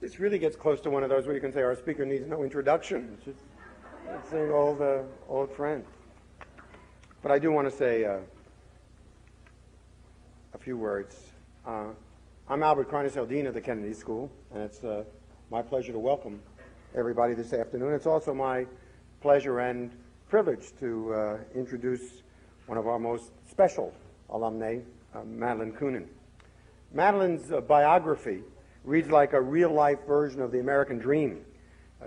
This really gets close to one of those where you can say our speaker needs no introduction. It's just saying old friend. But I do want to say a few words. I'm Albert Carnesel, Dean of the Kennedy School, and it's my pleasure to welcome everybody this afternoon. It's also my pleasure and privilege to introduce one of our most special alumnae, Madeleine Kunin. Madeleine's biography reads like a real-life version of the American dream.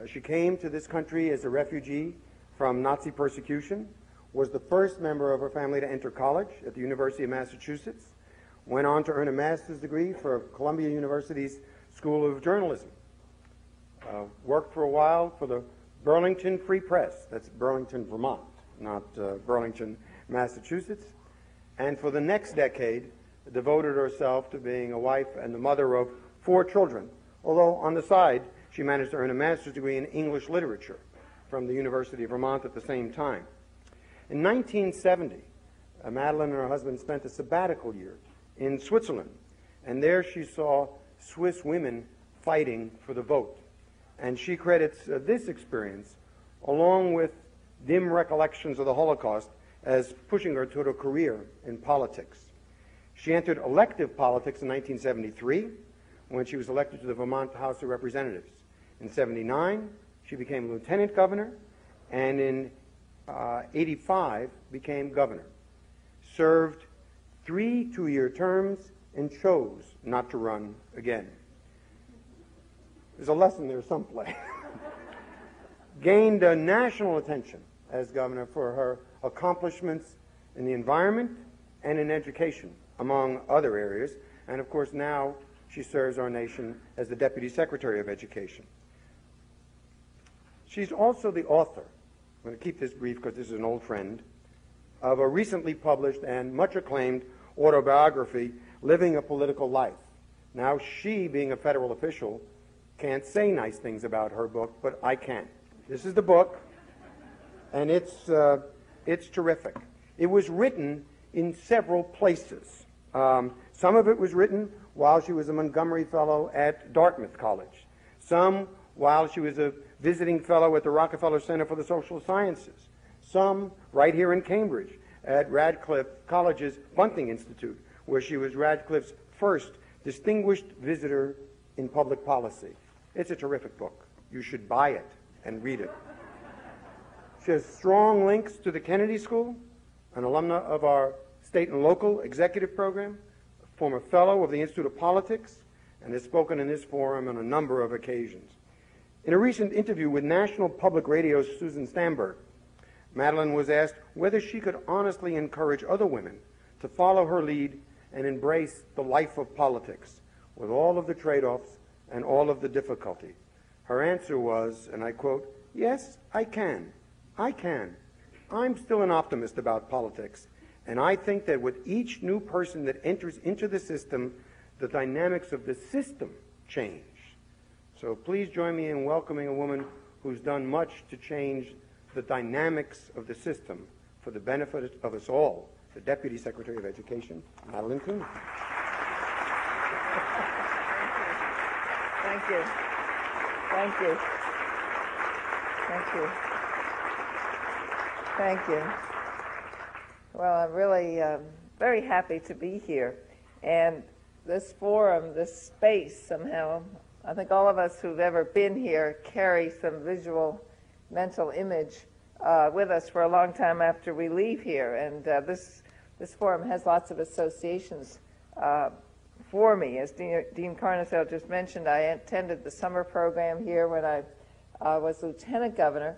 She came to this country as a refugee from Nazi persecution, was the first member of her family to enter college at the University of Massachusetts, went on to earn a master's degree for Columbia University's School of Journalism, worked for a while for the Burlington Free Press, that's Burlington, Vermont, not Burlington, Massachusetts, and for the next decade devoted herself to being a wife and the mother of 4 children, although on the side she managed to earn a master's degree in English literature from the University of Vermont at the same time. In 1970, Madeleine and her husband spent a sabbatical year in Switzerland, and there she saw Swiss women fighting for the vote. And she credits this experience, along with dim recollections of the Holocaust, as pushing her toward a career in politics. She entered elective politics in 1973, when she was elected to the Vermont House of Representatives. In 1979, she became lieutenant governor, and in 1985 became governor. Served 3 two-year terms and chose not to run again. There's a lesson there someplace. Gained national attention as governor for her accomplishments in the environment and in education, among other areas, and of course now she serves our nation as the Deputy Secretary of Education. She's also the author, I'm going to keep this brief because this is an old friend, of a recently published and much acclaimed autobiography, Living a Political Life. Now, she, being a federal official, can't say nice things about her book, but I can. This is the book, and it's terrific. It was written in several places. Some of it was written while she was a Montgomery Fellow at Dartmouth College. Some while she was a visiting fellow at the Rockefeller Center for the Social Sciences. Some right here in Cambridge at Radcliffe College's Bunting Institute, where she was Radcliffe's first distinguished visitor in public policy. It's a terrific book. You should buy it and read it. She has strong links to the Kennedy School, an alumna of our state and local executive program, a former fellow of the Institute of Politics, and has spoken in this forum on a number of occasions. In a recent interview with National Public Radio's Susan Stamberg, Madeleine was asked whether she could honestly encourage other women to follow her lead and embrace the life of politics with all of the trade-offs and all of the difficulty. Her answer was, and I quote, "Yes, I can. I can. I'm still an optimist about politics, and I think that with each new person that enters into the system, the dynamics of the system change." So please join me in welcoming a woman who's done much to change the dynamics of the system for the benefit of us all, the Deputy Secretary of Education, Madeleine Kunin. Thank you. Thank you. Thank you. Thank you. Well, I'm really very happy to be here. And this forum, this space somehow, I think all of us who've ever been here carry some visual mental image with us for a long time after we leave here. And this forum has lots of associations for me. As Dean Carnesel just mentioned, I attended the summer program here when I was lieutenant governor.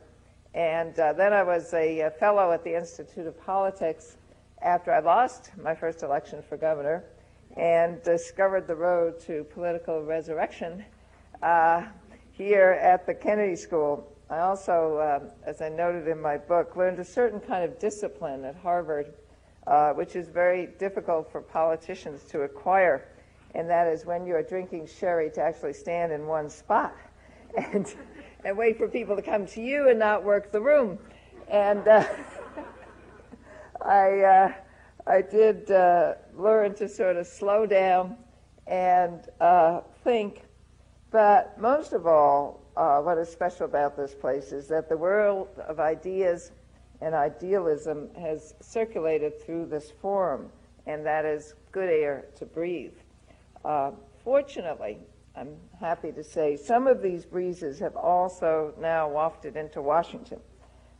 And then I was a fellow at the Institute of Politics after I lost my first election for governor and discovered the road to political resurrection here at the Kennedy School. I also, as I noted in my book, learned a certain kind of discipline at Harvard, which is very difficult for politicians to acquire, and that is when you're drinking sherry to actually stand in one spot and wait for people to come to you and not work the room. And I did learn to sort of slow down and think But most of all, what is special about this place is that the world of ideas and idealism has circulated through this forum, and that is good air to breathe. Fortunately, I'm happy to say, some of these breezes have also now wafted into Washington,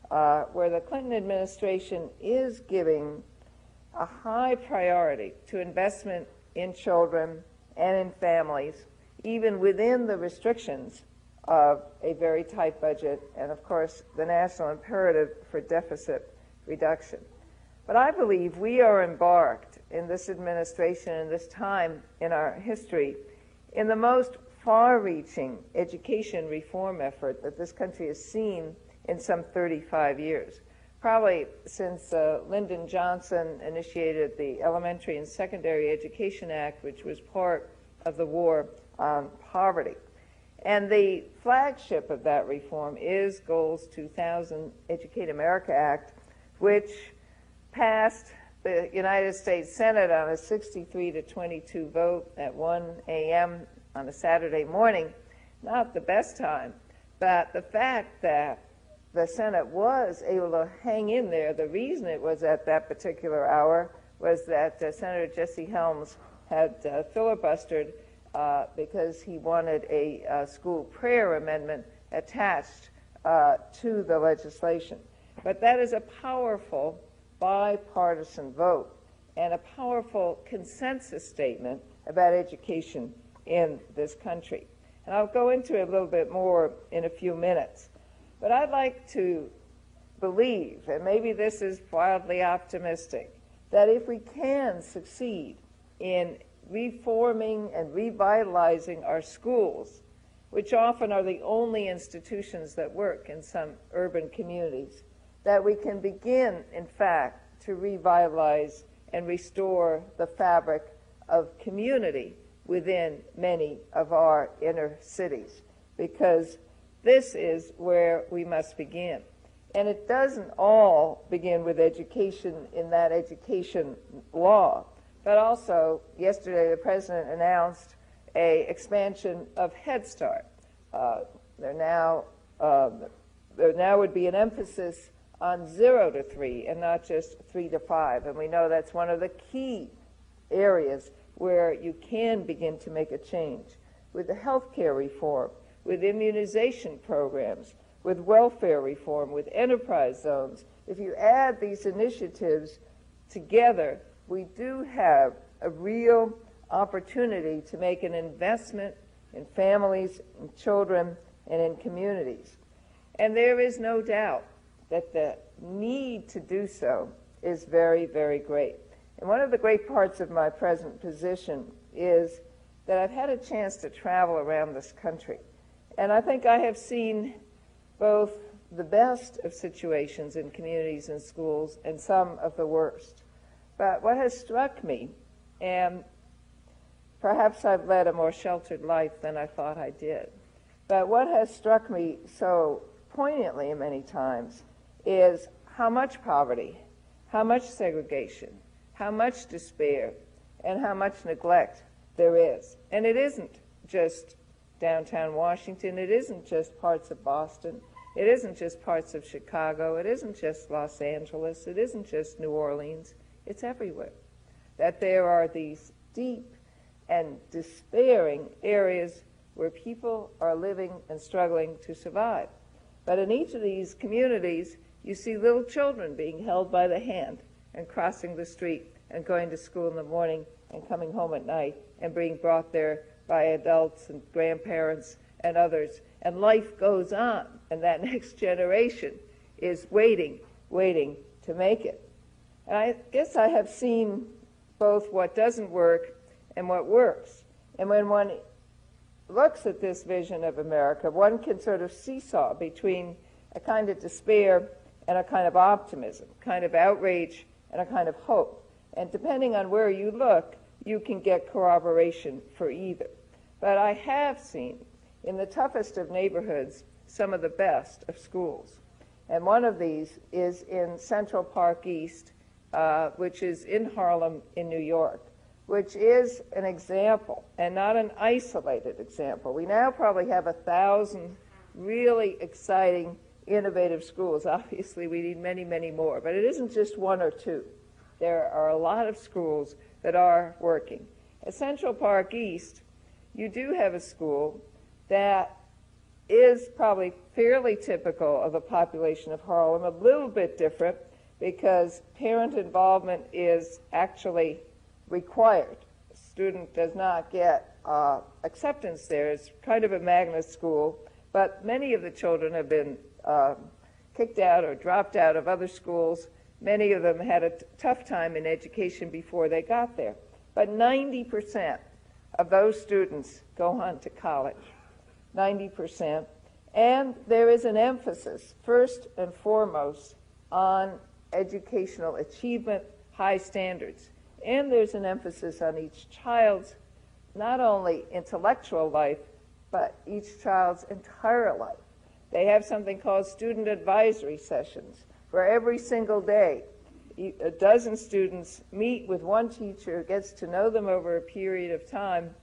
where the Clinton administration is giving a high priority to investment in children and in families, even within the restrictions of a very tight budget and, of course, the national imperative for deficit reduction. But I believe we are embarked in this administration and this time in our history in the most far-reaching education reform effort that this country has seen in some 35 years. Probably since Lyndon Johnson initiated the Elementary and Secondary Education Act, which was part of the war on poverty. And the flagship of that reform is Goals 2000 Educate America Act, which passed the United States Senate on a 63-22 vote at 1 a.m. on a Saturday morning. Not the best time, but the fact that the Senate was able to hang in there, the reason it was at that particular hour was that Senator Jesse Helms had filibustered because he wanted a school prayer amendment attached to the legislation. But that is a powerful bipartisan vote and a powerful consensus statement about education in this country. And I'll go into it a little bit more in a few minutes. But I'd like to believe, and maybe this is wildly optimistic, that if we can succeed in reforming and revitalizing our schools, which often are the only institutions that work in some urban communities, that we can begin, in fact, to revitalize and restore the fabric of community within many of our inner cities, because this is where we must begin. And it doesn't all begin with education in that education law, but also yesterday the President announced an expansion of Head Start. There now would be an emphasis on 0 to 3 and not just 3 to 5. And we know that's one of the key areas where you can begin to make a change. With the healthcare reform, with immunization programs, with welfare reform, with enterprise zones. If you add these initiatives together, we do have a real opportunity to make an investment in families, in children, and in communities. And there is no doubt that the need to do so is very, very great. And one of the great parts of my present position is that I've had a chance to travel around this country. And I think I have seen both the best of situations in communities and schools and some of the worst. But what has struck me, and perhaps I've led a more sheltered life than I thought I did, but what has struck me so poignantly many times is how much poverty, how much segregation, how much despair, and how much neglect there is. And it isn't just downtown Washington, it isn't just parts of Boston, it isn't just parts of Chicago, it isn't just Los Angeles, it isn't just New Orleans, it's everywhere. That there are these deep and despairing areas where people are living and struggling to survive. But in each of these communities, you see little children being held by the hand and crossing the street and going to school in the morning and coming home at night and being brought there by adults and grandparents and others. And life goes on, and that next generation is waiting to make it. And I guess I have seen both what doesn't work and what works. And when one looks at this vision of America, one can sort of seesaw between a kind of despair and a kind of optimism, kind of outrage and a kind of hope. And depending on where you look, you can get corroboration for either. But I have seen in the toughest of neighborhoods some of the best of schools. And one of these is in Central Park East, which is in Harlem in New York, which is an example and not an isolated example. We now probably have 1,000 really exciting, innovative schools. Obviously, we need many, many more, but it isn't just one or two. There are a lot of schools that are working. At Central Park East, you do have a school that is probably fairly typical of the population of Harlem, a little bit different because parent involvement is actually required. A student does not get acceptance there. It's kind of a magnet school, but many of the children have been kicked out or dropped out of other schools. Many of them had a tough time in education before they got there. But 90% of those students go on to college, 90%. And there is an emphasis, first and foremost, on educational achievement, high standards. And there's an emphasis on each child's not only intellectual life, but each child's entire life. They have something called student advisory sessions, where every single day a dozen students meet with one teacher who gets to know them over a period of time,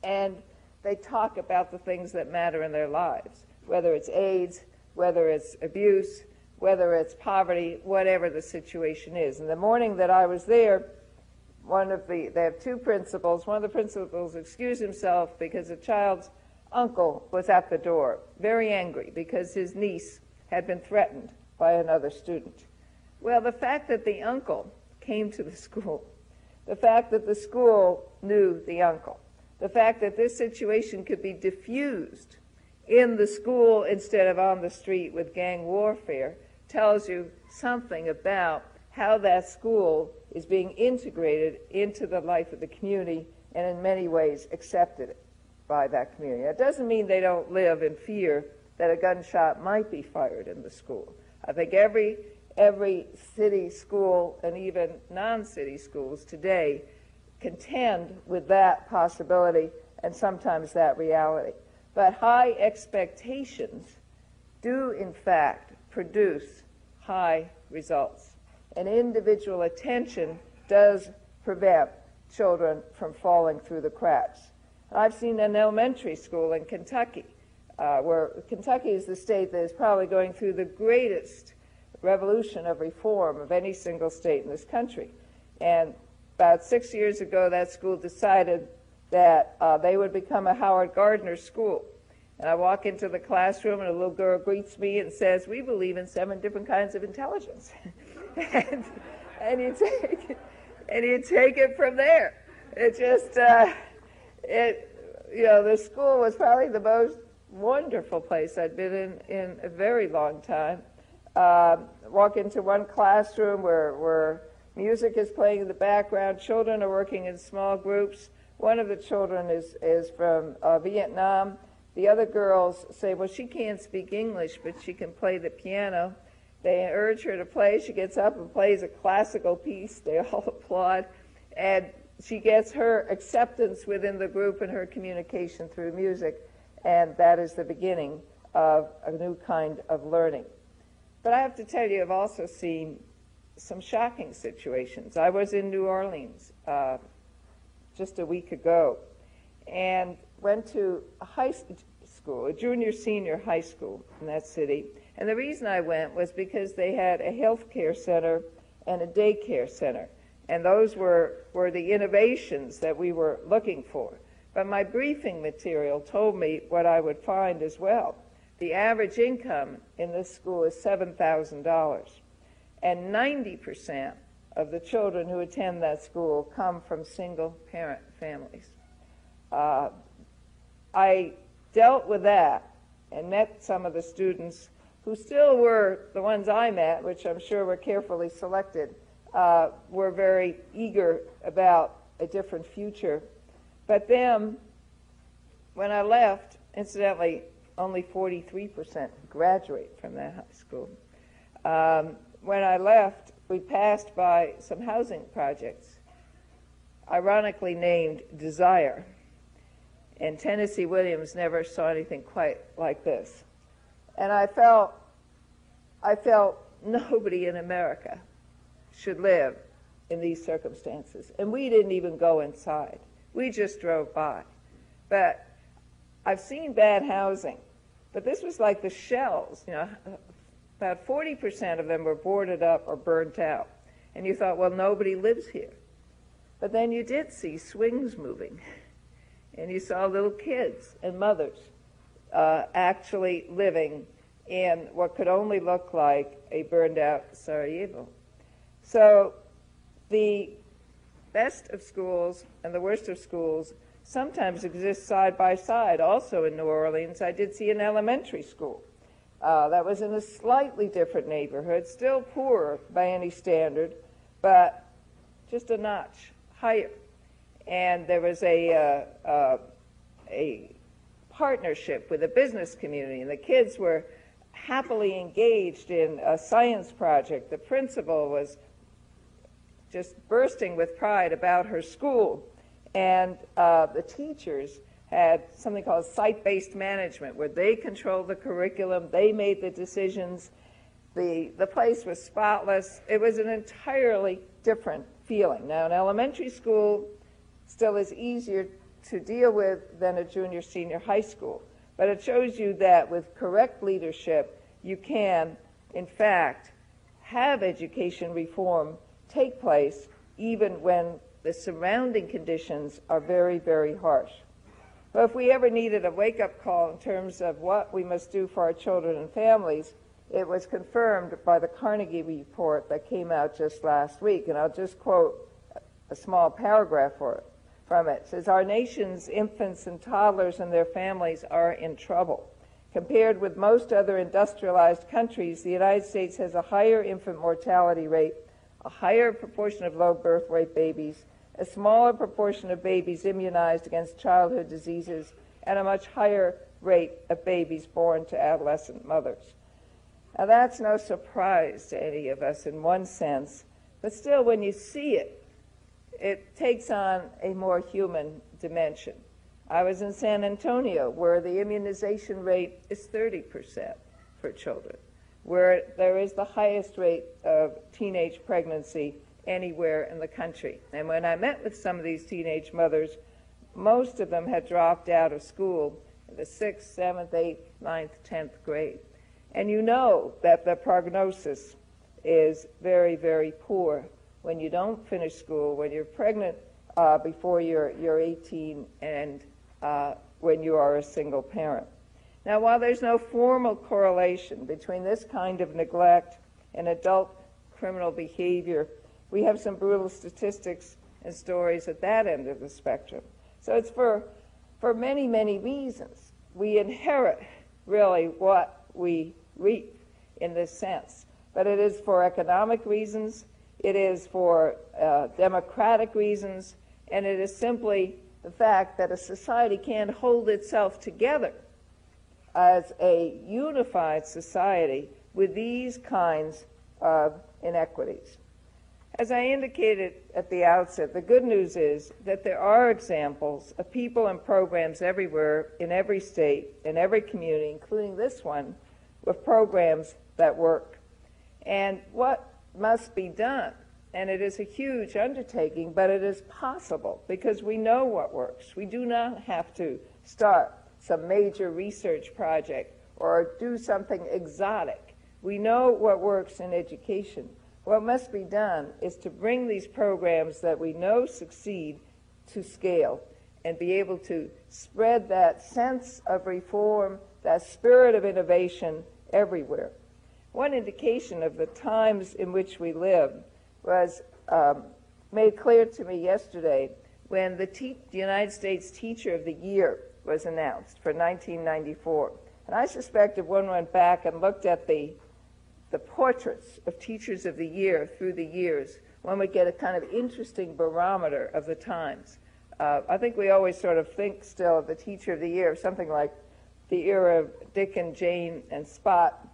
and they talk about the things that matter in their lives, whether it's AIDS, whether it's abuse, whether it's poverty, whatever the situation is. And the morning that I was there, they have two principals. One of the principals excused himself because a child's uncle was at the door, very angry because his niece had been threatened by another student. Well, the fact that the uncle came to the school, the fact that the school knew the uncle, the fact that this situation could be diffused in the school instead of on the street with gang warfare tells you something about how that school is being integrated into the life of the community and in many ways accepted by that community. It doesn't mean they don't live in fear that a gunshot might be fired in the school. I think every city school and even non-city schools today contend with that possibility and sometimes that reality. But high expectations do in fact produce high results. And individual attention does prevent children from falling through the cracks. I've seen an elementary school in Kentucky, where Kentucky is the state that is probably going through the greatest revolution of reform of any single state in this country. And about 6 years ago, that school decided that they would become a Howard Gardner school. And I walk into the classroom, and a little girl greets me and says, "We believe in 7 different kinds of intelligence." and you take it from there. It just, the school was probably the most wonderful place I'd been in a very long time. Walk into one classroom where music is playing in the background. Children are working in small groups. One of the children is from Vietnam. The other girls say, well, she can't speak English, but she can play the piano. They urge her to play. She gets up and plays a classical piece. They all applaud. And she gets her acceptance within the group and her communication through music. And that is the beginning of a new kind of learning. But I have to tell you, I've also seen some shocking situations. I was in New Orleans just a week ago and went to a high school, a junior-senior high school in that city. And the reason I went was because they had a health care center and a daycare center. And those were the innovations that we were looking for. But my briefing material told me what I would find as well. The average income in this school is $7,000. And 90% of the children who attend that school come from single-parent families. I dealt with that and met some of the students who still were the ones I met, which I'm sure were carefully selected, were very eager about a different future. But then, when I left, incidentally, only 43% graduate from that high school. When I left, we passed by some housing projects, ironically named Desire. And Tennessee Williams never saw anything quite like this. And I felt nobody in America should live in these circumstances. And we didn't even go inside. We just drove by. But I've seen bad housing, but this was like the shells. You know, about 40% of them were boarded up or burnt out. And you thought, well, nobody lives here. But then you did see swings moving, and you saw little kids and mothers actually living in what could only look like a burned-out Sarajevo. So the best of schools and the worst of schools sometimes exist side by side. Also in New Orleans, I did see an elementary school. That was in a slightly different neighborhood, still poor by any standard, but just a notch higher. And there was a partnership with the business community, and the kids were happily engaged in a science project. The principal was just bursting with pride about her school, and the teachers had something called site-based management, where they controlled the curriculum, they made the decisions. The place was spotless. It was an entirely different feeling. Now, an elementary school still is easier to deal with than a junior, senior high school. But it shows you that with correct leadership, you can, in fact, have education reform take place even when the surrounding conditions are very, very harsh. But if we ever needed a wake-up call in terms of what we must do for our children and families, it was confirmed by the Carnegie report that came out just last week. And I'll just quote a small paragraph from it. It says, "Our nation's infants and toddlers and their families are in trouble. Compared with most other industrialized countries, the United States has a higher infant mortality rate, a higher proportion of low birth weight babies, a smaller proportion of babies immunized against childhood diseases, and a much higher rate of babies born to adolescent mothers." Now, that's no surprise to any of us in one sense, but still, when you see it, it takes on a more human dimension. I was in San Antonio, where the immunization rate is 30% for children, where there is the highest rate of teenage pregnancy anywhere in the country. And when I met with some of these teenage mothers, most of them had dropped out of school in the 6th, 7th, 8th, 9th, 10th grade. And you know that the prognosis is very, very poor when you don't finish school, when you're pregnant before you're 18, and when you are a single parent. Now, while there's no formal correlation between this kind of neglect and adult criminal behavior, we have some brutal statistics and stories at that end of the spectrum. So it's for many, many reasons. We inherit, really, what we reap in this sense. But it is for economic reasons, it is for democratic reasons, and it is simply the fact that a society can't hold itself together as a unified society with these kinds of inequities. As I indicated at the outset, the good news is that there are examples of people and programs everywhere, in every state, in every community, including this one, with programs that work. And what must be done, and it is a huge undertaking, but it is possible because we know what works. We do not have to start some major research project or do something exotic. We know what works in education. What must be done is to bring these programs that we know succeed to scale and be able to spread that sense of reform, that spirit of innovation everywhere. One indication of the times in which we live was made clear to me yesterday when the United States Teacher of the Year was announced for 1994. And I suspect if one went back and looked at the portraits of Teachers of the Year through the years, one would get a kind of interesting barometer of the times. I think we always sort of think still of the Teacher of the Year, something like the era of Dick and Jane and Spot,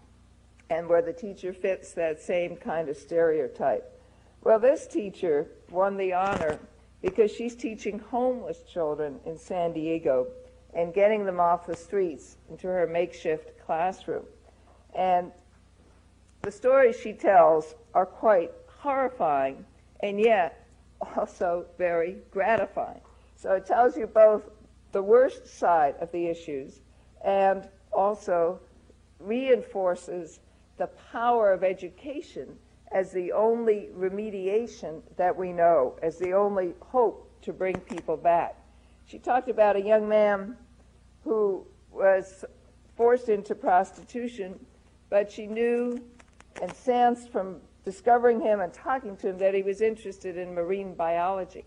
and where the teacher fits that same kind of stereotype. Well, this teacher won the honor because she's teaching homeless children in San Diego and getting them off the streets into her makeshift classroom. And the stories she tells are quite horrifying and yet also very gratifying. So it tells you both the worst side of the issues and also reinforces the power of education as the only remediation that we know, as the only hope to bring people back. She talked about a young man who was forced into prostitution, but she knew and sensed from discovering him and talking to him that he was interested in marine biology.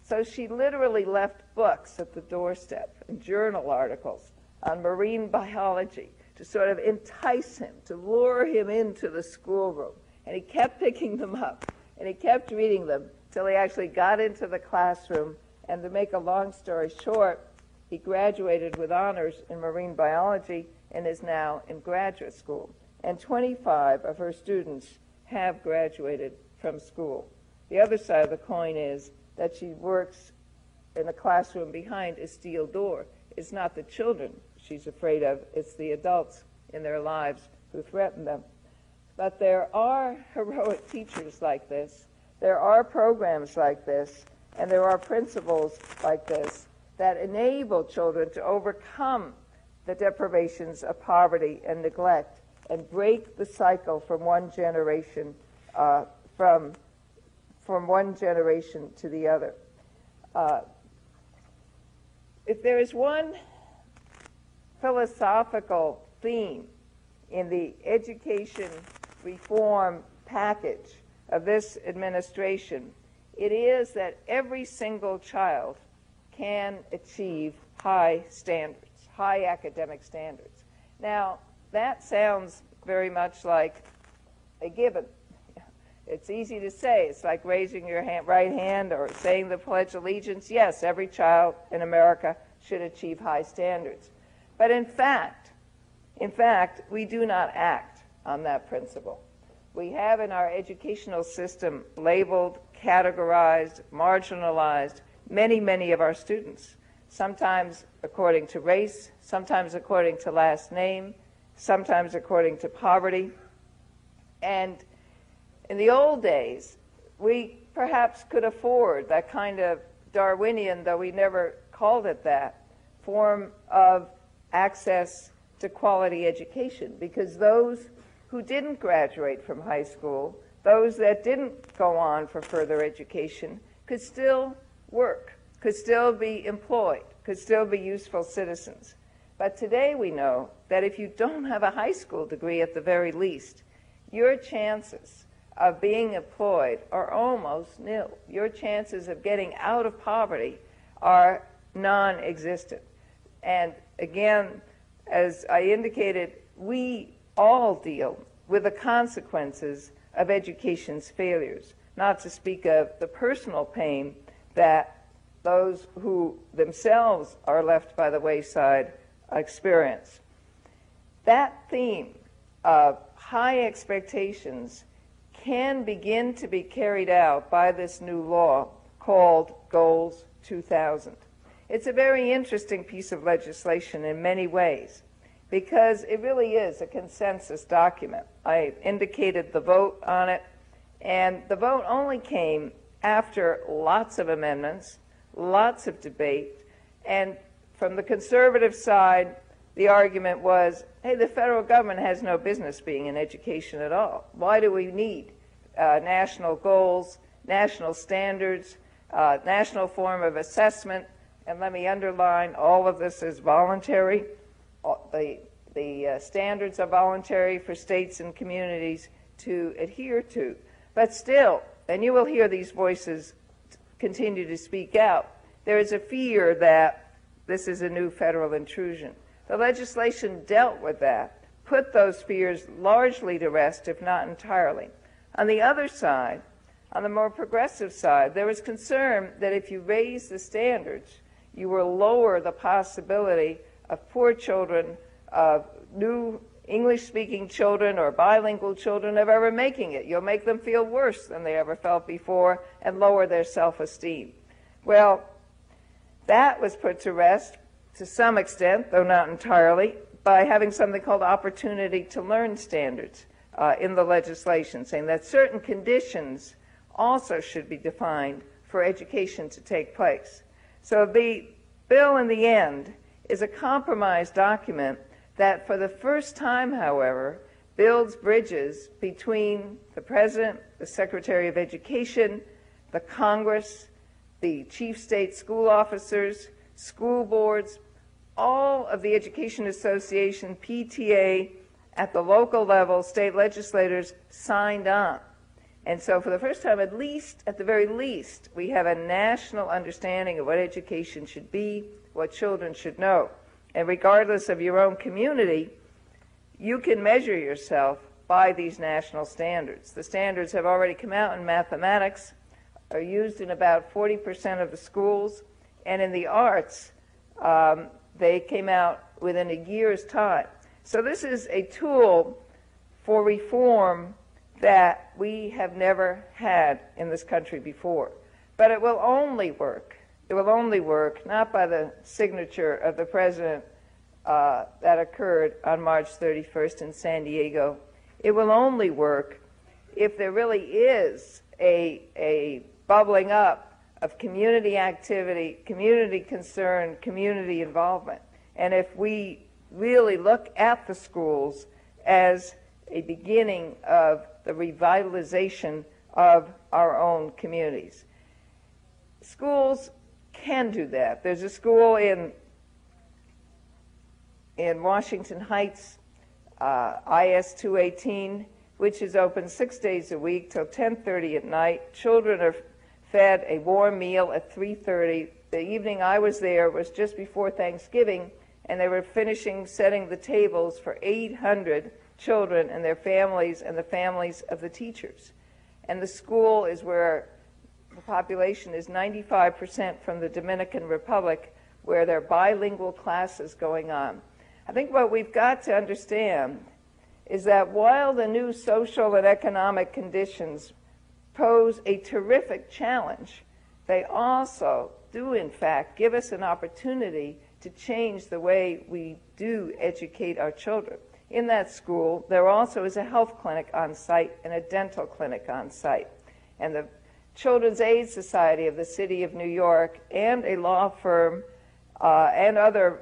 So she literally left books at the doorstep and journal articles on marine biology to sort of entice him, to lure him into the schoolroom. And he kept picking them up, and he kept reading them till he actually got into the classroom. And to make a long story short, he graduated with honors in marine biology and is now in graduate school. And 25 of her students have graduated from school. The other side of the coin is that she works in a classroom behind a steel door. It's not the children she's afraid of, it's the adults in their lives who threaten them. But there are heroic teachers like this, there are programs like this, and there are principles like this that enable children to overcome the deprivations of poverty and neglect and break the cycle from one generation from one generation to the other. If there is one philosophical theme in the education reform package of this administration, it is that every single child can achieve high standards, high academic standards. Now, that sounds very much like a given. It's easy to say. It's like raising your right hand or saying the Pledge of Allegiance. Yes, every child in America should achieve high standards. But in fact, we do not act on that principle. We have in our educational system labeled, categorized, marginalized many, many of our students, sometimes according to race, sometimes according to last name, sometimes according to poverty. And in the old days, we perhaps could afford that kind of Darwinian, though we never called it that, form of access to quality education, because those who didn't graduate from high school, those that didn't go on for further education, could still work, could still be employed, could still be useful citizens. But today we know that if you don't have a high school degree at the very least, your chances of being employed are almost nil. Your chances of getting out of poverty are non-existent. And again, as I indicated, we all deal with the consequences of education's failures, not to speak of the personal pain that those who themselves are left by the wayside experience. That theme of high expectations can begin to be carried out by this new law called Goals 2000. It's a very interesting piece of legislation in many ways because it really is a consensus document. I indicated the vote on it, and the vote only came after lots of amendments, lots of debate, and from the conservative side, the argument was, hey, the federal government has no business being in education at all. Why do we need national goals, national standards, national form of assessment? And let me underline, all of this is voluntary. The standards are voluntary for states and communities to adhere to. But still, and you will hear these voices continue to speak out, there is a fear that this is a new federal intrusion. The legislation dealt with that, put those fears largely to rest, if not entirely. On the other side, on the more progressive side, there was concern that if you raise the standards, you will lower the possibility of poor children, of new English-speaking children or bilingual children of ever making it. You'll make them feel worse than they ever felt before and lower their self-esteem. Well, that was put to rest to some extent, though not entirely, by having something called opportunity to learn standards in the legislation, saying that certain conditions also should be defined for education to take place. So the bill in the end is a compromise document that for the first time, however, builds bridges between the President, the Secretary of Education, the Congress, the chief state school officers, school boards, all of the Education Association, PTA, at the local level, state legislators signed on. And so for the first time, at the very least, we have a national understanding of what education should be, what children should know. And regardless of your own community, you can measure yourself by these national standards. The standards have already come out in mathematics, are used in about 40% of the schools, and in the arts, they came out within a year's time. So this is a tool for reform that we have never had in this country before. But it will only work. It will only work not by the signature of the President that occurred on March 31st in San Diego. It will only work if there really is a bubbling up of community activity, community concern, community involvement. And if we really look at the schools as a beginning of the revitalization of our own communities. Schools can do that. There's a school in Washington Heights, IS 218, which is open 6 days a week till 10:30 at night. Children are fed a warm meal at 3:30. The evening I was there was just before Thanksgiving, and they were finishing setting the tables for 800 children and their families and the families of the teachers. And the school is where the population is 95% from the Dominican Republic, where there are bilingual classes going on. I think what we've got to understand is that while the new social and economic conditions pose a terrific challenge, they also do, in fact, give us an opportunity to change the way we do educate our children. In that school, there also is a health clinic on site and a dental clinic on site. And the Children's Aid Society of the City of New York and a law firm and other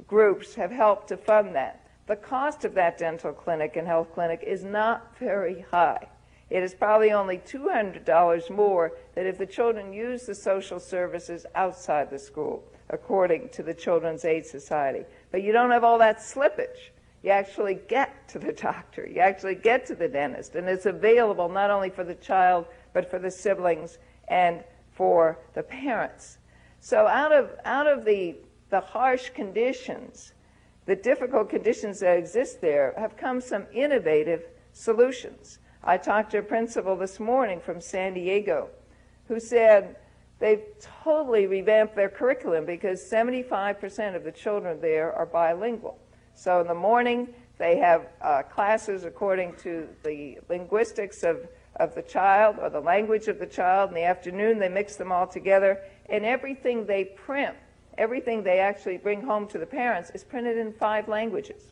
groups have helped to fund that. The cost of that dental clinic and health clinic is not very high. It is probably only $200 more than if the children use the social services outside the school, according to the Children's Aid Society. But you don't have all that slippage. You actually get to the doctor. You actually get to the dentist. And it's available not only for the child, but for the siblings and for the parents. So out of the harsh conditions, the difficult conditions that exist there, have come some innovative solutions. I talked to a principal this morning from San Diego who said they've totally revamped their curriculum because 75% of the children there are bilingual. So in the morning, they have classes according to the linguistics of the child or the language of the child. In the afternoon, they mix them all together. And everything they print, everything they actually bring home to the parents is printed in 5 languages: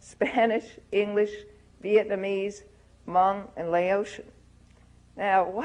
Spanish, English, Vietnamese, Hmong, and Laotian. Now,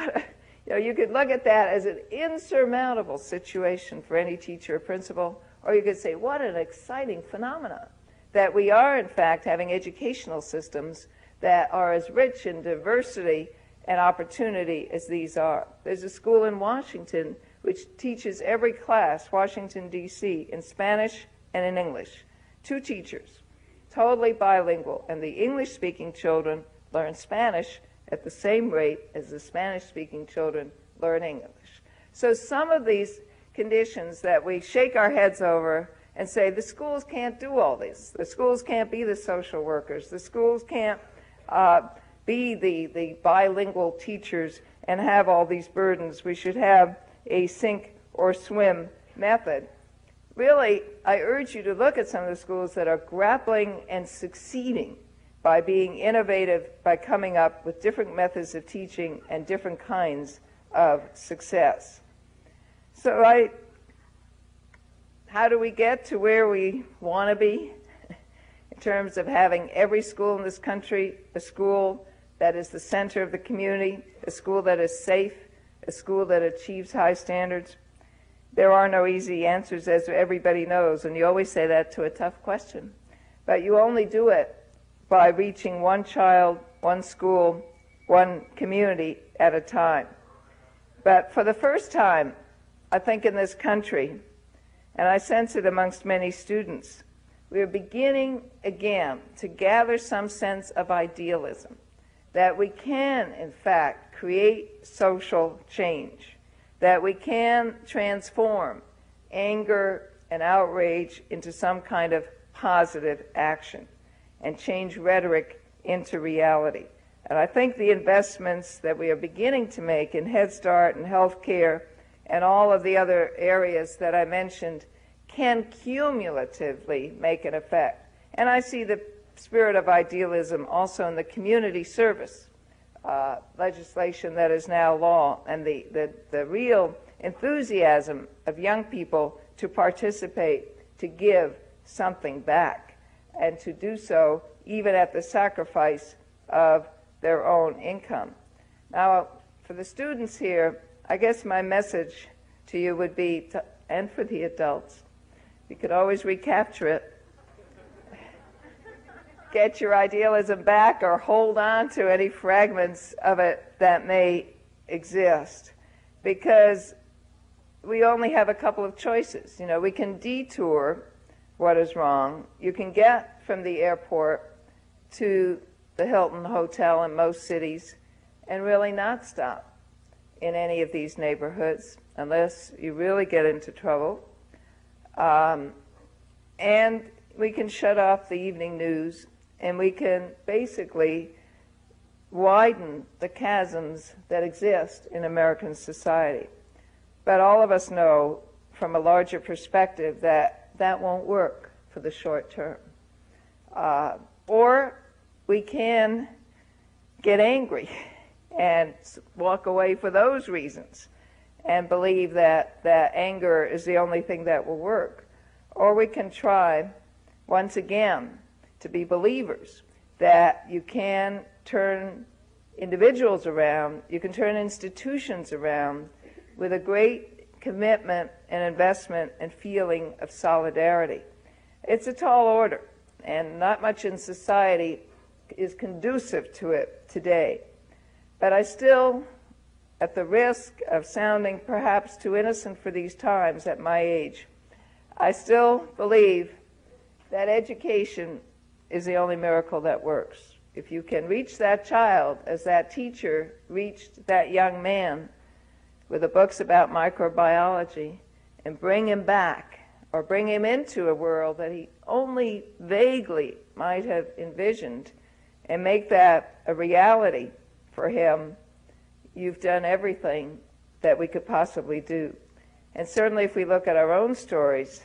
you could look at that as an insurmountable situation for any teacher or principal, or you could say, what an exciting phenomenon that we are, in fact, having educational systems that are as rich in diversity and opportunity as these are. There's a school in Washington which teaches every class, Washington, D.C., in Spanish and in English. 2 teachers, totally bilingual, and the English-speaking children learn Spanish at the same rate as the Spanish-speaking children learn English. So some of these conditions that we shake our heads over and say, the schools can't do all this. The schools can't be the social workers. The schools can't be the bilingual teachers and have all these burdens. We should have a sink or swim method. Really, I urge you to look at some of the schools that are grappling and succeeding by being innovative, by coming up with different methods of teaching and different kinds of success. So how do we get to where we want to be in terms of having every school in this country a school that is the center of the community, a school that is safe, a school that achieves high standards. There are no easy answers, as everybody knows, and you always say that to a tough question. But you only do it by reaching one child, one school, one community at a time. But for the first time, I think in this country, and I sense it amongst many students, we are beginning again to gather some sense of idealism, that we can, in fact, create social change, that we can transform anger and outrage into some kind of positive action and change rhetoric into reality. And I think the investments that we are beginning to make in Head Start and healthcare and all of the other areas that I mentioned can cumulatively make an effect. And I see the spirit of idealism also in the community service legislation that is now law, and the real enthusiasm of young people to participate, to give something back, and to do so even at the sacrifice of their own income. Now, for the students here, I guess my message to you would be, and for the adults, you could always recapture it. Get your idealism back or hold on to any fragments of it that may exist, because we only have a couple of choices. You know, we can detour what is wrong. You can get from the airport to the Hilton Hotel in most cities and really not stop in any of these neighborhoods unless you really get into trouble. And we can shut off the evening news, and we can basically widen the chasms that exist in American society. But all of us know from a larger perspective that that won't work for the short term. Or we can get angry and walk away for those reasons and believe that anger is the only thing that will work. Or we can try, once again, to be believers that you can turn individuals around, you can turn institutions around with a great commitment and investment and feeling of solidarity. It's a tall order, and not much in society is conducive to it today. But I still, at the risk of sounding perhaps too innocent for these times at my age, I still believe that education is the only miracle that works. If you can reach that child as that teacher reached that young man with the books about microbiology and bring him back or bring him into a world that he only vaguely might have envisioned and make that a reality for him, you've done everything that we could possibly do. And certainly if we look at our own stories,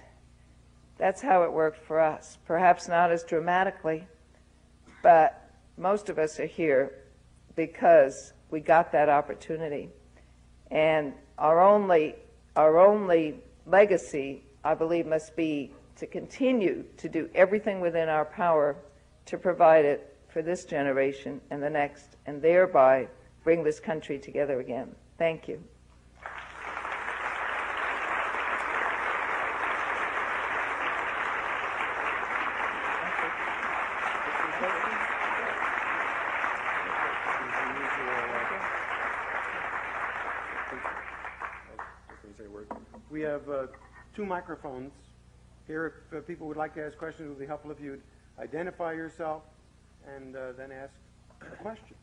that's how it worked for us. Perhaps not as dramatically, but most of us are here because we got that opportunity. And our only legacy, I believe, must be to continue to do everything within our power to provide it for this generation and the next, and thereby bring this country together again. Thank you. We have two microphones here. If people would like to ask questions, it would be helpful if you'd identify yourself and then ask a question.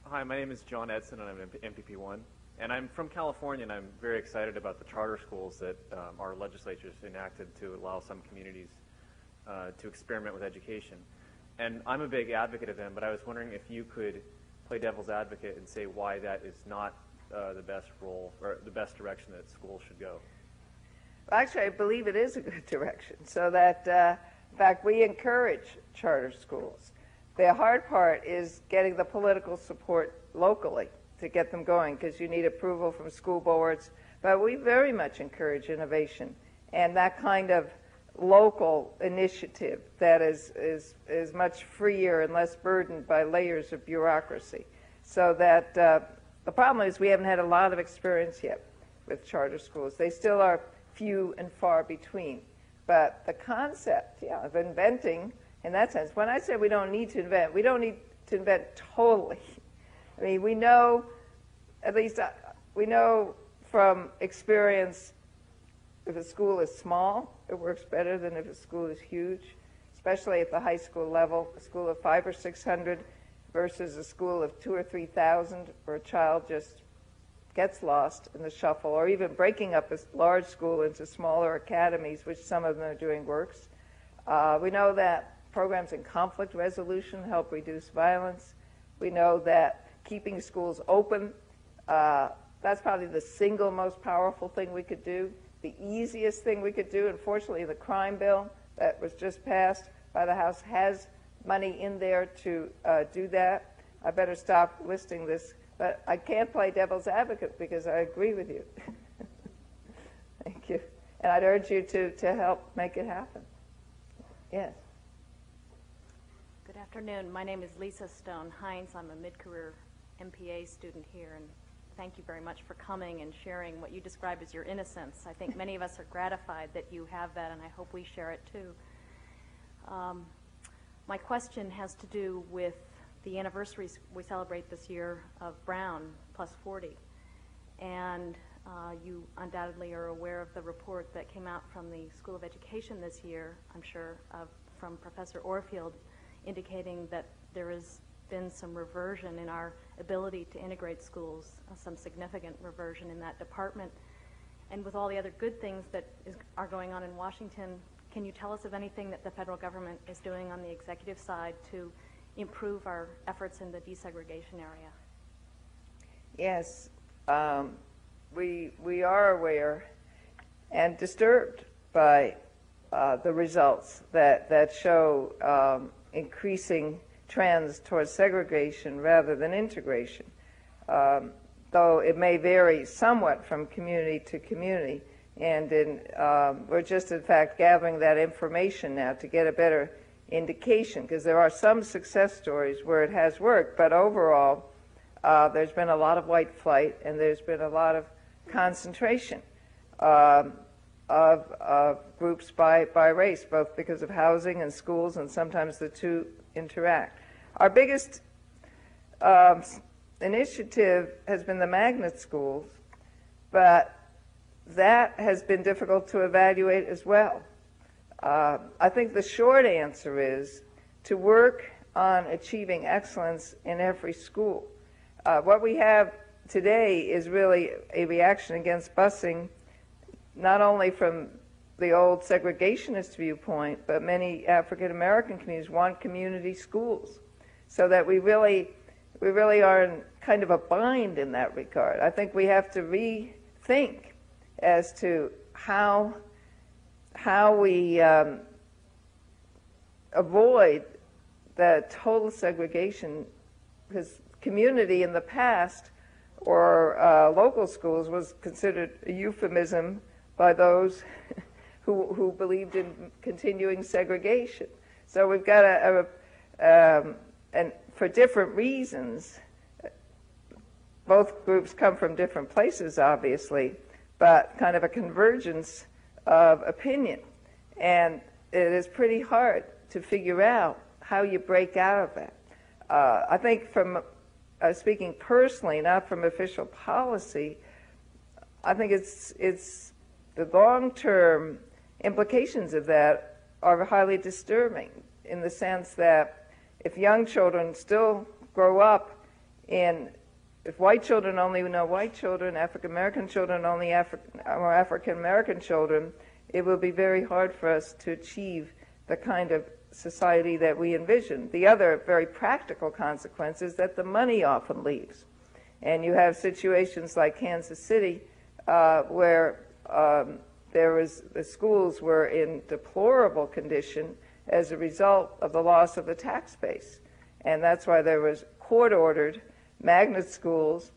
Hi, my name is John Edson, and I'm an MPP1. And I'm from California, and I'm very excited about the charter schools that our legislature has enacted to allow some communities to experiment with education. And I'm a big advocate of them, but I was wondering if you could play devil's advocate and say why that is not the best role or the best direction that schools should go. Well, actually, I believe it is a good direction, so that, in fact, we encourage charter schools. The hard part is getting the political support locally to get them going, because you need approval from school boards. But we very much encourage innovation, and that kind of local initiative that is much freer and less burdened by layers of bureaucracy. So that the problem is we haven't had a lot of experience yet with charter schools. They still are few and far between. But the concept, of inventing, in that sense, when I say we don't need to invent, we don't need to invent totally. I mean, we know, at least we know from experience, if a school is small, it works better than if a school is huge, especially at the high school level. A school of 500 or 600 versus a school of 2,000 or 3,000, where a child just gets lost in the shuffle, or even breaking up a large school into smaller academies, which some of them are doing works. We know that programs in conflict resolution help reduce violence. We know that keeping schools open, that's probably the single most powerful thing we could do. The easiest thing we could do, unfortunately, the crime bill that was just passed by the House has money in there to do that. I better stop listing this, but I can't play devil's advocate because I agree with you. Thank you. And I'd urge you to help make it happen. Yes. Good afternoon. My name is Lisa Stone Hines. I'm a mid-career MPA student here, and thank you very much for coming and sharing what you describe as your innocence. I think many of us are gratified that you have that, and I hope we share it too. My question has to do with the anniversaries we celebrate this year of Brown plus 40. And you undoubtedly are aware of the report that came out from the School of Education this year, I'm sure, from Professor Orfield, indicating that there has been some reversion in our ability to integrate schools, some significant reversion in that department. And with all the other good things that are going on in Washington, can you tell us of anything that the federal government is doing on the executive side to improve our efforts in the desegregation area? Yes, we are aware and disturbed by the results that show increasing trends towards segregation rather than integration, though it may vary somewhat from community to community. And we're just, in fact, gathering that information now to get a better indication, because there are some success stories where it has worked, but overall, there's been a lot of white flight, and there's been a lot of concentration of groups by race, both because of housing and schools, and sometimes the two interact. Our biggest initiative has been the magnet schools, but that has been difficult to evaluate as well. I think the short answer is to work on achieving excellence in every school. What we have today is really a reaction against busing, not only from the old segregationist viewpoint, but many African American communities want community schools, so that we really are in kind of a bind in that regard. I think we have to rethink as to how we avoid the total segregation, because community in the past or local schools was considered a euphemism by those who believed in continuing segregation. So we've got and for different reasons, both groups come from different places, obviously, but kind of a convergence of opinion. And it is pretty hard to figure out how you break out of that. I think from speaking personally, not from official policy, I think it's the long-term implications of that are highly disturbing, in the sense that if young children still grow up if white children only know white children, African American children only African American children, it will be very hard for us to achieve the kind of society that we envision. The other very practical consequence is that the money often leaves. And you have situations like Kansas City where the schools were in deplorable condition as a result of the loss of the tax base. And that's why there was court-ordered magnet schools,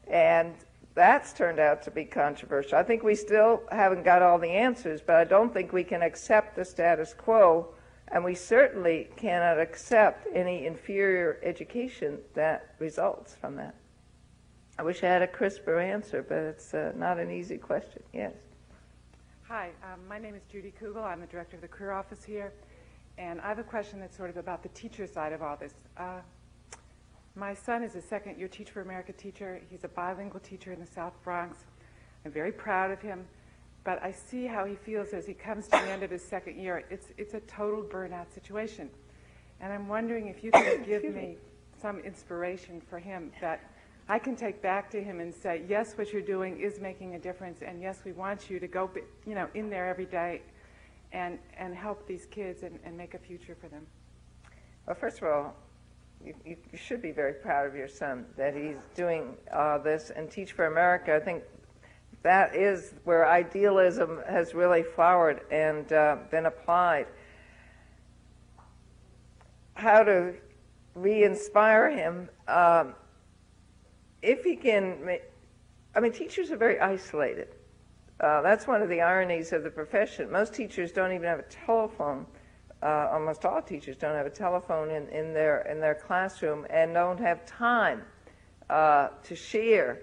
and that's turned out to be controversial. I think we still haven't got all the answers, but I don't think we can accept the status quo, and we certainly cannot accept any inferior education that results from that. I wish I had a crisper answer, but it's not an easy question. Yes. Hi, my name is Judy Kugel. I'm the director of the career office here, and I have a question that's sort of about the teacher side of all this. My son is a second-year Teach for America teacher. He's a bilingual teacher in the South Bronx. I'm very proud of him, but I see how he feels as he comes to the end of his second year. It's a total burnout situation, and I'm wondering if you can give me some inspiration for him that I can take back to him and say, yes, what you're doing is making a difference, and yes, we want you to go, in there every day and help these kids and make a future for them. Well, first of all, you should be very proud of your son that he's doing this, and Teach for America, I think that is where idealism has really flowered and been applied. How to re-inspire him, if he can, teachers are very isolated. That's one of the ironies of the profession. Most teachers don't even have a telephone. Almost all teachers don't have a telephone in their classroom and don't have time to share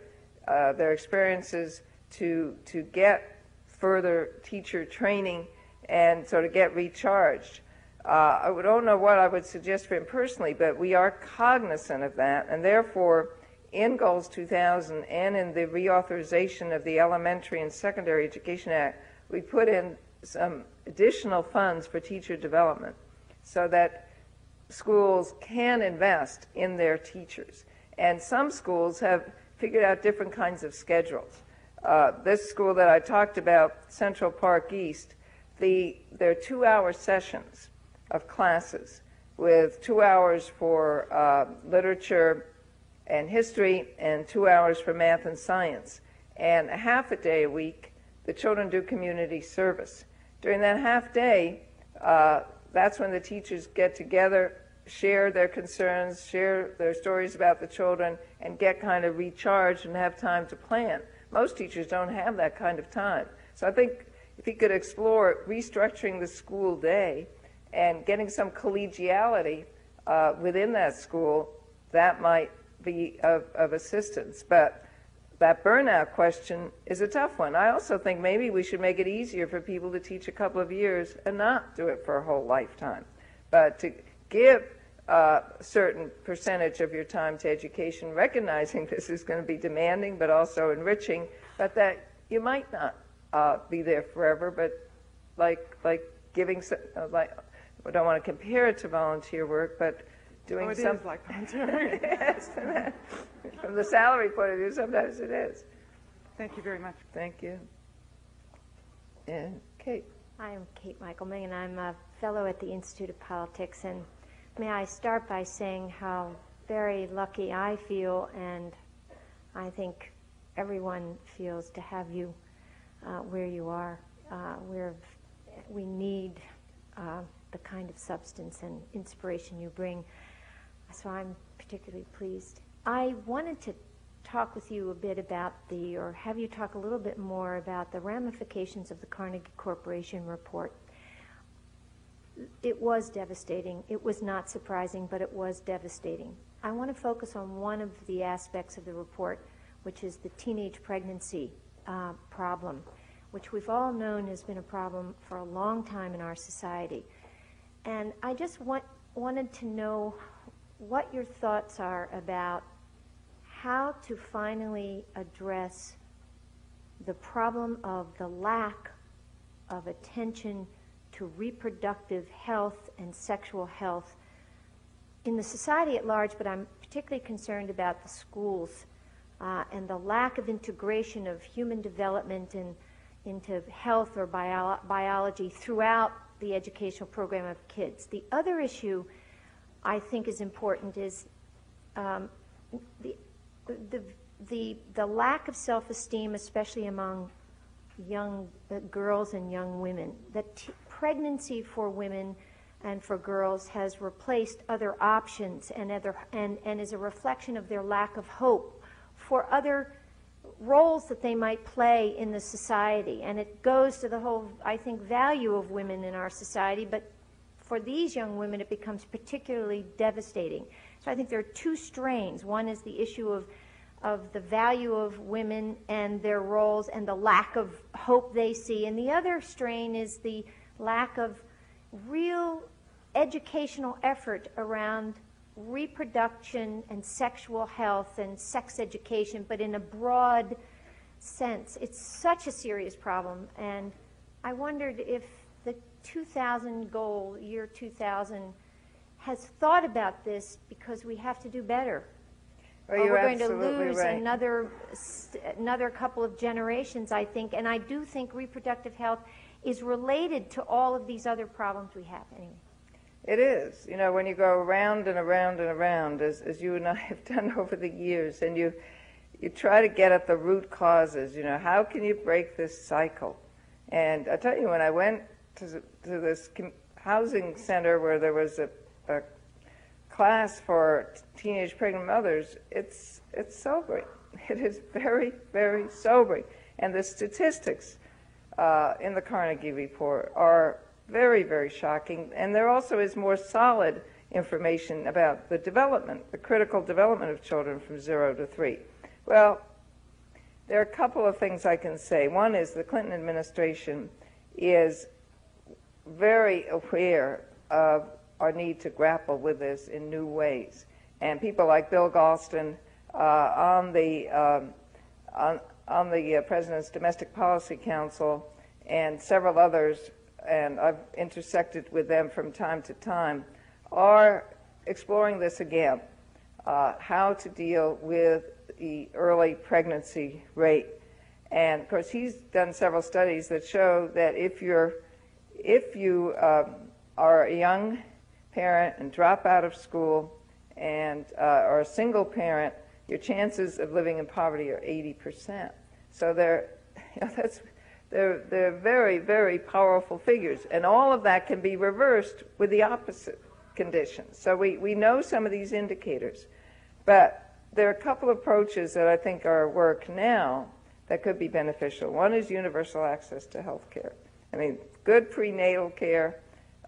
their experiences, to get further teacher training and sort of get recharged. I don't know what I would suggest for him personally, but we are cognizant of that, and therefore in Goals 2000 and in the reauthorization of the Elementary and Secondary Education Act, we put in some additional funds for teacher development so that schools can invest in their teachers. And some schools have figured out different kinds of schedules. This school that I talked about, Central Park East, there are 2-hour sessions of classes with 2 hours for literature and history and 2 hours for math and science. And a half a day a week, the children do community service. During that half day, that's when the teachers get together, share their concerns, share their stories about the children, and get kind of recharged and have time to plan. Most teachers don't have that kind of time. So I think if he could explore restructuring the school day and getting some collegiality within that school, that might be of assistance. But that burnout question is a tough one. I also think maybe we should make it easier for people to teach a couple of years and not do it for a whole lifetime, but to give a certain percentage of your time to education, recognizing this is going to be demanding but also enriching, but that you might not be there forever, but like giving, I don't want to compare it to volunteer work, but doing it something. is like volunteering. Yes, from the salary point of view, sometimes it is. Thank you very much. Thank you. And Kate. I'm Kate Michaelman, and I'm a fellow at the Institute of Politics. And may I start by saying how very lucky I feel, and I think everyone feels, to have you where you are. We need the kind of substance and inspiration you bring. So I'm particularly pleased. I wanted to talk with you a bit about or have you talk a little bit more about the ramifications of the Carnegie Corporation report. It was devastating. It was not surprising, but it was devastating. I want to focus on one of the aspects of the report, which is the teenage pregnancy problem, which we've all known has been a problem for a long time in our society. And I just wanted to know what your thoughts are about how to finally address the problem of the lack of attention to reproductive health and sexual health in the society at large, but I'm particularly concerned about the schools and the lack of integration of human development into health or biology throughout the educational program of kids. The other issue I think is important is the lack of self-esteem, especially among young girls and young women. That pregnancy for women and for girls has replaced other options and is a reflection of their lack of hope for other roles that they might play in the society. And it goes to the whole, I think, value of women in our society, but for these young women it becomes particularly devastating. So I think there are two strains. One is the issue of the value of women and their roles and the lack of hope they see, and the other strain is the lack of real educational effort around reproduction and sexual health and sex education, but in a broad sense. It's such a serious problem, and I wondered if the 2000 goal, year 2000, has thought about this, because we have to do better. Well, Or you're we're going to absolutely lose right. another couple of generations, I think, and I do think reproductive health is related to all of these other problems we have. Anyway. It is. You know, when you go around and around and around, as you and I have done over the years, and you try to get at the root causes, you know, how can you break this cycle? And I tell you, when I went to this housing center where there was a class for teenage pregnant mothers, it's sobering. It is very, very sobering. And the statistics in the Carnegie report are very, very shocking. And there also is more solid information about the development, the critical development of children from 0 to 3. Well, there are a couple of things I can say. One is the Clinton administration is very aware of our need to grapple with this in new ways. And people like Bill Galston on the President's Domestic Policy Council and several others, and I've intersected with them from time to time, are exploring this again, how to deal with the early pregnancy rate. And of course, he's done several studies that show that if you are a young parent and drop out of school and are a single parent, your chances of living in poverty are 80%. So they're very, very powerful figures. And all of that can be reversed with the opposite conditions. So we know some of these indicators. But there are a couple of approaches that I think are at work now that could be beneficial. One is universal access to health care. I mean, good prenatal care,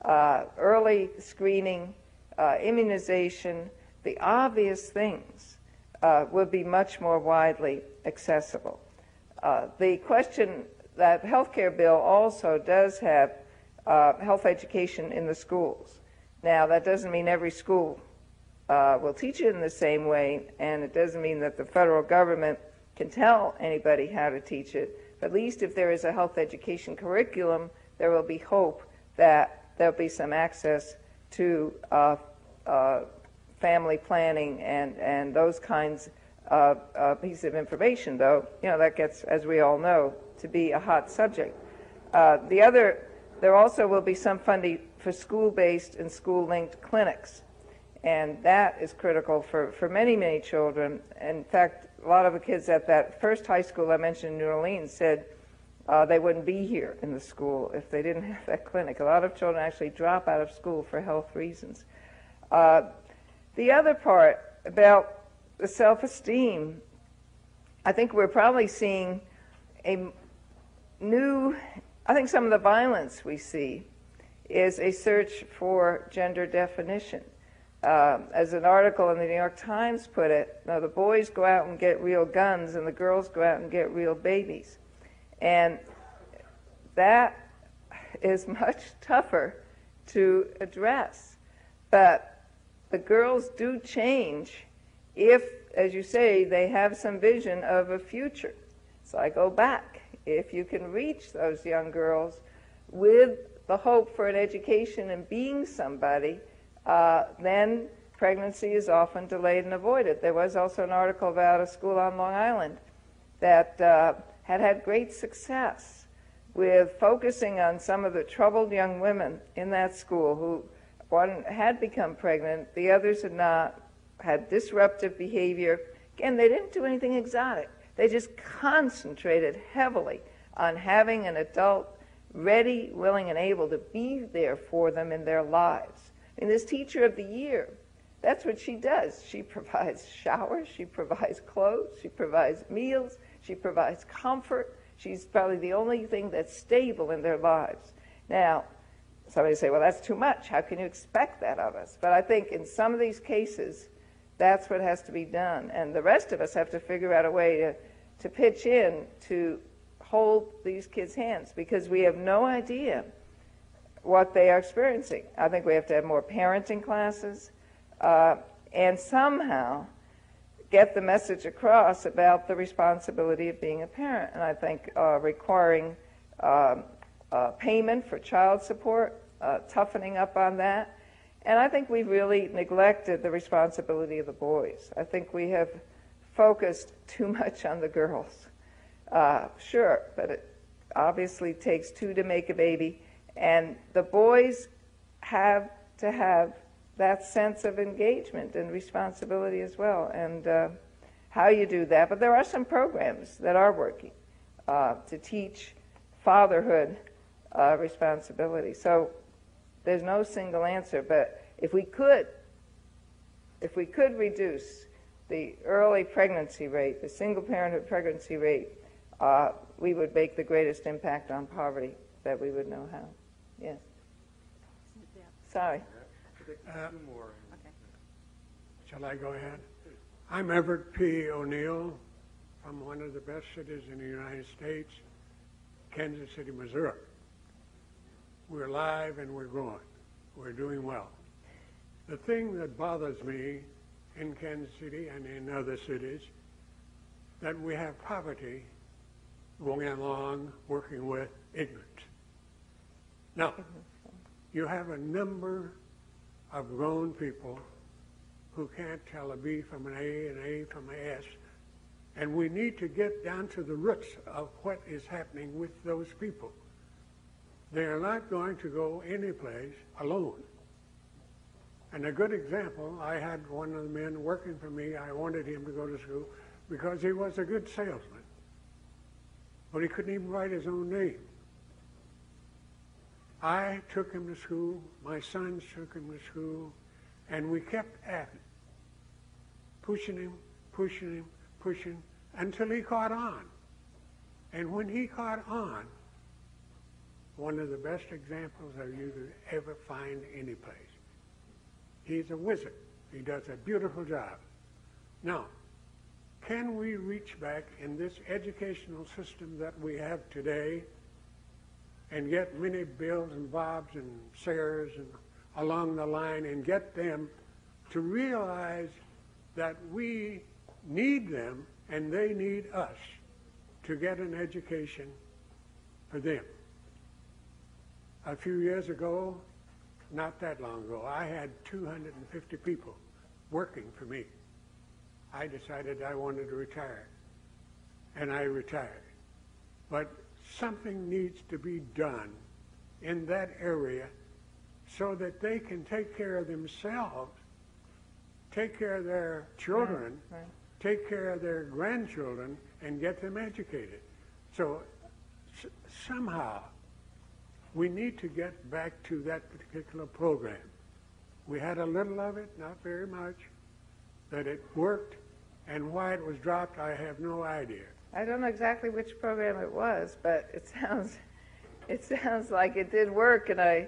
early screening, immunization, the obvious things will be much more widely accessible. The question, that healthcare bill also does have health education in the schools. Now, that doesn't mean every school will teach it in the same way, and it doesn't mean that the federal government can tell anybody how to teach it. But at least if there is a health education curriculum, there will be hope that there'll be some access to family planning and those kinds of pieces of information, though, you know, that gets, as we all know, to be a hot subject. There also will be some funding for school-based and school-linked clinics, and that is critical for many, many children. In fact, a lot of the kids at that first high school I mentioned in New Orleans said they wouldn't be here in the school if they didn't have that clinic. A lot of children actually drop out of school for health reasons. The other part about the self-esteem, I think we're probably seeing a new, I think some of the violence we see is a search for gender definition. As an article in the New York Times put it, the boys go out and get real guns and the girls go out and get real babies. And that is much tougher to address. But the girls do change if, as you say, they have some vision of a future. So I go back. If you can reach those young girls with the hope for an education and being somebody, then pregnancy is often delayed and avoided. There was also an article about a school on Long Island that had great success with focusing on some of the troubled young women in that school who, one had become pregnant, the others had not, had disruptive behavior. Again, they didn't do anything exotic. They just concentrated heavily on having an adult ready, willing, and able to be there for them in their lives. And this Teacher of the Year, that's what she does. She provides showers, she provides clothes, she provides meals, She provides comfort. She's probably the only thing that's stable in their lives. Now, somebody say, well, that's too much. How can you expect that of us? But I think in some of these cases, that's what has to be done. And the rest of us have to figure out a way to pitch in to hold these kids' hands, because we have no idea what they are experiencing. I think we have to have more parenting classes and somehow get the message across about the responsibility of being a parent. And I think requiring payment for child support, toughening up on that. And I think we've really neglected the responsibility of the boys. I think we have focused too much on the girls. Sure, but it obviously takes two to make a baby. And the boys have to have that sense of engagement and responsibility as well. And how you do that. But there are some programs that are working to teach fatherhood responsibility. So there's no single answer, but if we could reduce the early pregnancy rate, the single parenthood pregnancy rate, we would make the greatest impact on poverty that we would know how. Yes. Sorry. Shall I go ahead? I'm Everett P. O'Neill from one of the best cities in the United States, Kansas City, Missouri. We're alive and we're growing. We're doing well. The thing that bothers me in Kansas City and in other cities, that we have poverty going along working with ignorance. Now, you have a number of grown people who can't tell a B from an A and A from an S, and we need to get down to the roots of what is happening with those people. They are not going to go anyplace alone. And a good example, I had one of the men working for me. I wanted him to go to school because he was a good salesman, but he couldn't even write his own name. I took him to school, my sons took him to school, and we kept at it, pushing him, until he caught on. And when he caught on, one of the best examples of you could ever find any place. He's a wizard. He does a beautiful job. Now, can we reach back in this educational system that we have today and get many Bills and Bobs and Sarahs and along the line and get them to realize that we need them and they need us to get an education for them. A few years ago, not that long ago, I had 250 people working for me. I decided I wanted to retire, and I retired. But something needs to be done in that area so that they can take care of themselves, take care of their children, take care of their grandchildren, and get them educated. So somehow we need to get back to that particular program. We had a little of it, not very much, that it worked, and why it was dropped, I have no idea. I don't know exactly which program it was, but it sounds like it did work, and I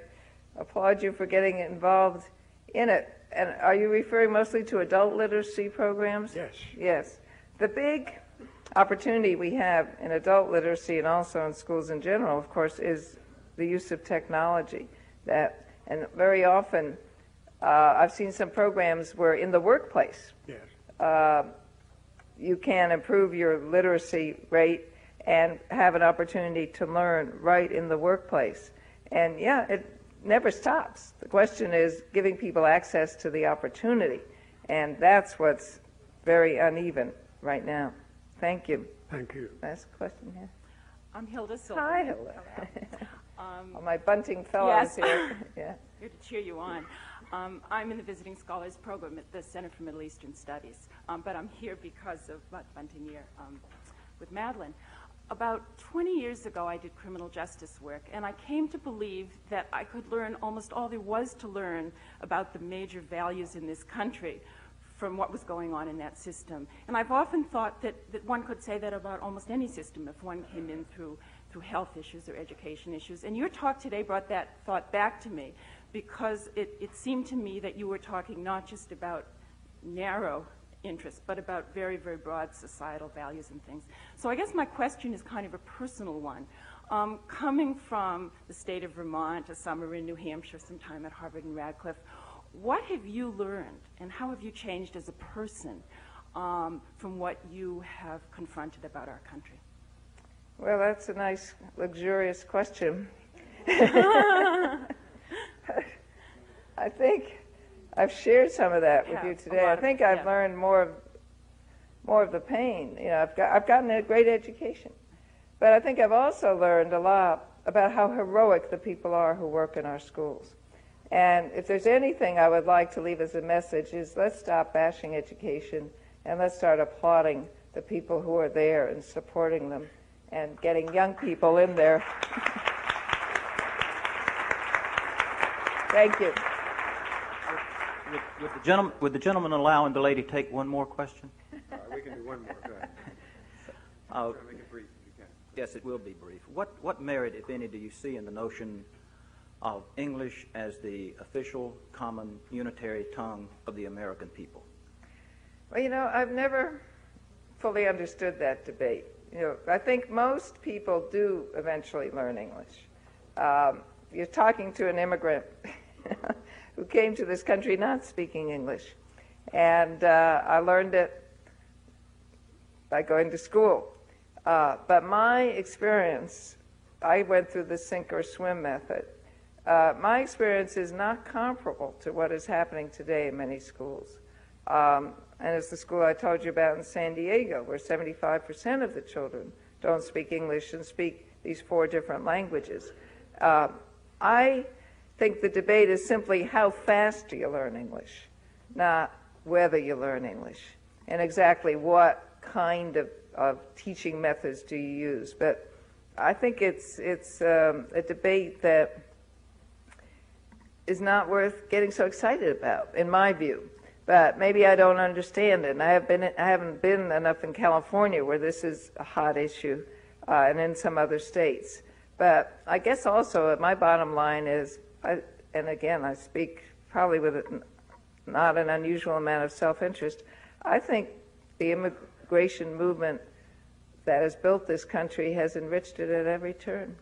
applaud you for getting involved in it. And are you referring mostly to adult literacy programs? Yes. Yes. The big opportunity we have in adult literacy and also in schools in general, of course, is the use of technology. And very often, I've seen some programs where in the workplace, Yes. You can improve your literacy rate and have an opportunity to learn right in the workplace. And yeah, it never stops. The question is giving people access to the opportunity, and that's what's very uneven right now. Thank you. Thank you. Last question here. I'm Hilda Silver. Hi, Hilda. All my bunting fellows yes. here. Yeah. Here to cheer you on. I'm in the Visiting Scholars Program at the Center for Middle Eastern Studies, but I'm here because of Bunting Year with Madeline. About 20 years ago, I did criminal justice work, and I came to believe that I could learn almost all there was to learn about the major values in this country from what was going on in that system. And I've often thought that one could say that about almost any system if one came in through health issues or education issues. And your talk today brought that thought back to me, because it seemed to me that you were talking not just about narrow interests, but about very, very broad societal values and things. So I guess my question is kind of a personal one. Coming from the state of Vermont, a summer in New Hampshire, some time at Harvard and Radcliffe, what have you learned and how have you changed as a person from what you have confronted about our country? Well, that's a nice, luxurious question. I think I've shared some of that with you today. I think I've learned more of the pain. You know, I've gotten a great education, but I think I've also learned a lot about how heroic the people are who work in our schools. And if there's anything I would like to leave as a message is let's stop bashing education and let's start applauding the people who are there and supporting them and getting young people in there. Thank you. Would the gentleman allow the lady take one more question? We can do one more. Go ahead. Make it brief if you can. Yes, it will be brief. What merit, if any, do you see in the notion of English as the official, common, unitary tongue of the American people? Well, you know, I've never fully understood that debate. You know, I think most people do eventually learn English. You're talking to an immigrant who came to this country not speaking English. And I learned it by going to school. But my experience, I went through the sink or swim method. My experience is not comparable to what is happening today in many schools. And it's the school I told you about in San Diego, where 75% of the children don't speak English and speak these 4 different languages. I think the debate is simply how fast do you learn English, not whether you learn English, and exactly what kind of teaching methods do you use. But I think it's a debate that is not worth getting so excited about, in my view. But maybe I don't understand it. And I haven't been enough in California where this is a hot issue, and in some other states. But I guess also my bottom line is, and again, I speak probably with not an unusual amount of self-interest, I think the immigration movement that has built this country has enriched it at every turn.